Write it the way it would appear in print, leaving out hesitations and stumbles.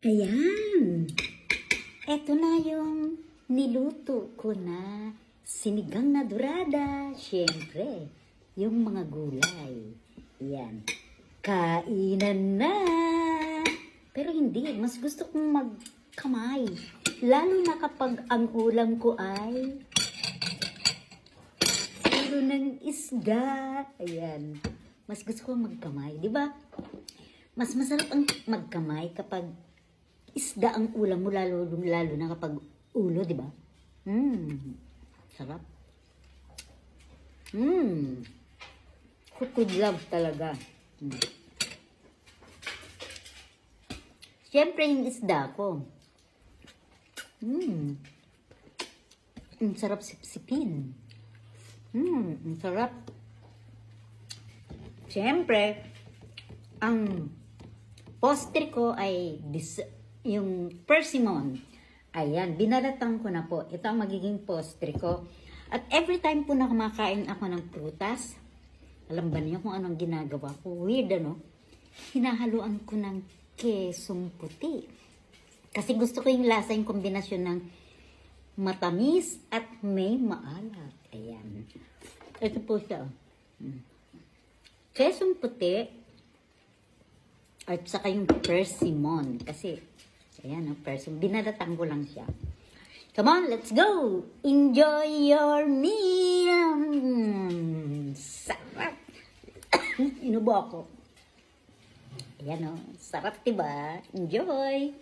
Ayan. Eto na yung niluto ko na sinigang na dorada. Siyempre, yung mga gulay. Ayan. Kainan na. Pero hindi, mas gusto kong magkamay. Lalo na kapag ang ulam ko ay puro ng isda. Ayan. Mas gusto kong magkamay, di ba? Mas masarap ang magkamay kapag isda ang ulam mo, lalo na kapag ulo, di ba? Sarap. Cook with love talaga. Siyempre yung isda ko. Ang sarap sipsipin. Ang sarap. Siyempre, ang postre ko ay yung persimmon. Ayan, binalatan ko na po. Ito ang magiging postre ko. At every time po na kumakain ako ng prutas, alam ba niyo kung anong ginagawa ko? Weird, ano? Hinahaluan ko ng kesong puti. Kasi gusto ko yung lasa, yung kombinasyon ng matamis at may maalat. Ayan. Ito po siya. Kesong puti at saka yung persimmon. Kasi, ayan, persimmon. Binalatan ko lang siya. Come on, let's go! Enjoy your meal! Sarap! Inubo ako. Ayan o, sarap diba? Enjoy!